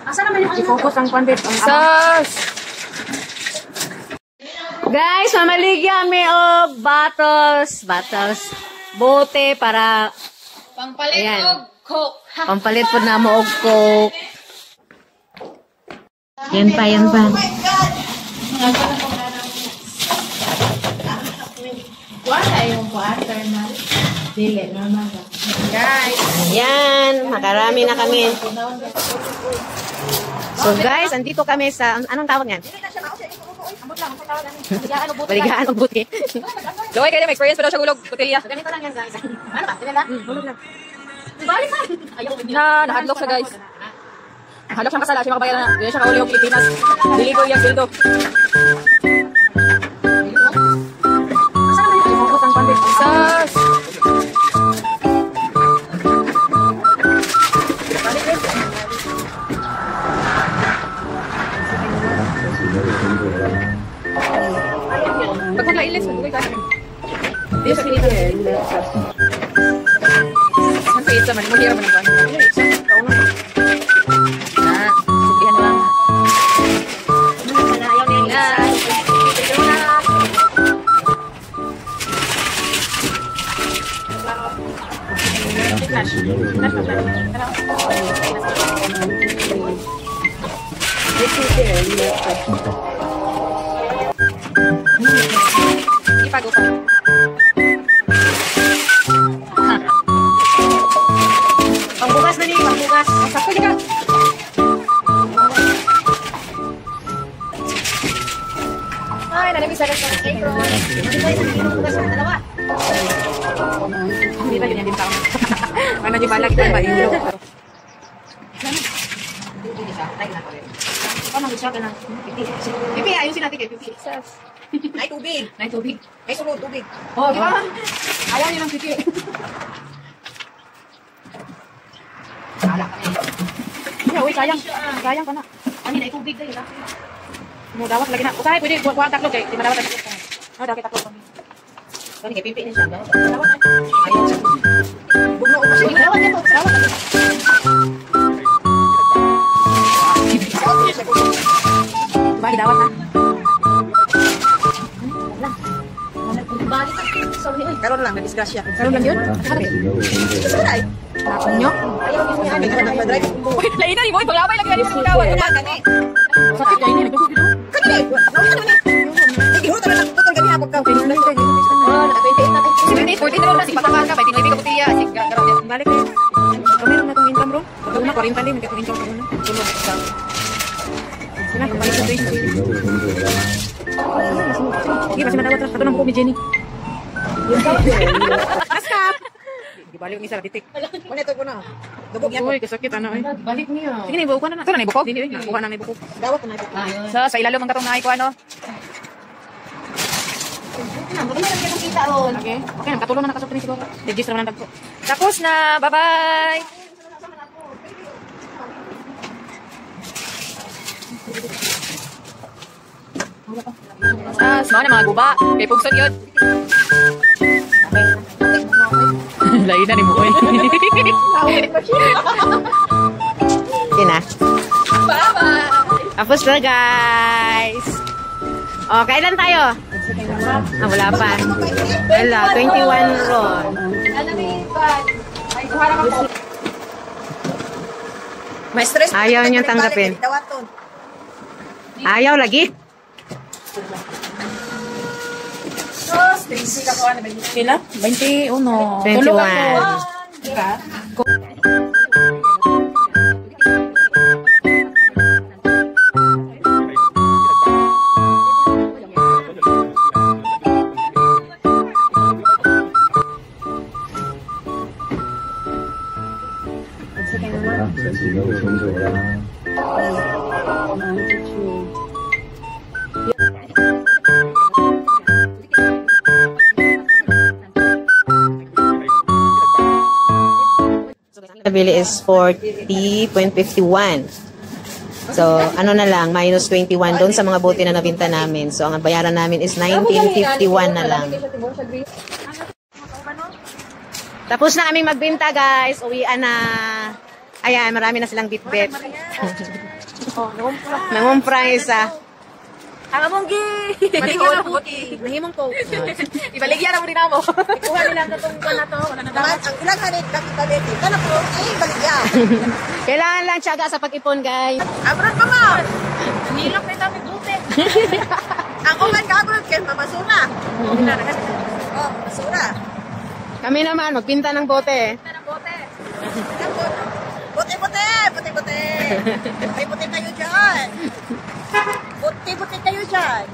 Asa naman yung i-focus ang pandit. Sus! Guys, mamaligya may og bottles. Bote para Pampalit og Coke. pampalit po na mo og Coke. Yan pa. Oh my God! Wala yung water na. Dili, naman. Guys. Yan, makarami na kami. So guys, andito kami sa, anong tawag yan? Baligaan og buti. Laway kayo, may experience pa daw siya gulog. Putilya. Ganito lang yan guys. Ano ba? Ganito lang? Bulog lang. Nahadlock siya guys. Nahadlock siyang kasala. Siya makabayaran na. Ganyan siya kauli yung Pilipinas. Diligo yung bildo. I-focus ang pandit. Sus! Pag magla-ilis, magbugay ka. This video is Ang pizza man. Maghira man ang buwan. Sugihan lang. ayaw niya Ipag-upan. Pangbukas na niya, pangbukas. Sakto ka. Ay, nalamig sa restaurant. Apron. Pangbukas na dalawa. Hindi ba ganyan din tao? Ano di bala kita ba? Paano mag-siya ka ng pipi? Pipi, ayusin natin kay Pipi. Ay, tubig. Nay tubig. Ay, sunod, tubig. Oh, di ba? Ayaw niyo ng Pipi. Wala kami. Uy, sayang. Sayang ka na. Ano na, tubig kayo. Mo dawat lagi na. Usahay, pwede kuha taklo kay. Di madawat taklo. Oh, dawat taklo kami. Kani kay pipi niya siya. Dawat na. Ayaw siya. Bugno ko kasi. Dawat na to. Dawat na. Diba, dawat na. Balik. Sorry. Karon lang, na-disgrasya. Karon lang yun? Sabi. Saray. Tapon nyo? Ayaw niyo niya. Ayaw niyo drive. Uy, lain na ni Boy. Paglabay lagi na sa kawan. Kani. Sakit kayo niya. Nagdugog dito. Kani. Nawin na ni. Igiro ta na putol gani ako ka. Oh, Naka-28 na. 14 na ron na. Pagkakaan ka. 29 ka butiya. Karon yan. Balik kayo. Kami rin na itong income ron. Pagkuna, 40 din. May income ka muna. Tulog. Sila, kapalit sa 20. Sige, kasi madawat lang. Ito nang buko ni Jenny. Askap! Di balik ni sa titik. Ano ito ko na? Dugog yan. Uy, kasakit ano eh. Balik niya. Sige, naibuko na na. Ito na naibuko? Hindi, nakuha na naibuko. Dawat na ito. Sa ilalong ang katong naay ko ano. Kita ron. Okay. Okay, katulong na nakasok ni siguro. Register naman ang tagpo. Tapos na. Bye-bye! Semua na mga guba. Kay Pugson yun. Lain na ni mo. Yun na. Bye-bye! Tapos na guys. O, kailan tayo? Wala pa. Wala, 21 ron. May stress. Ayaw niyang tanggapin. Ayaw lagi. Kila? 21. 21. Nabili is 40.51. So, ano na lang, minus 21 doon sa mga bote na nabinta namin. So, ang bayaran namin is 1951 na lang. Tapos na aming magbinta, guys. Uwian na. Ayan, marami na silang bit-bit. Oh, nakumpra. Nangumpra ang isa. Ang amonggi! Maligyan ang buti. Nahimong ko. Ibaligyan ang rin ako. Ikuha nila ang katong na to. Wala na dapat. Ang ilang hanit kapitalin. Ika na po, baligyan. Kailangan lang tiyaga sa pag-ipon, guys. Abroad pa nga. Nilok na ito, may buti. Ang uman ka abroad, kaya mamasura. Oh, masura. Kami naman, magpinta ng bote. Buti-buti, buti-buti. May buti kayo dyan. Buti-buti kayo dyan.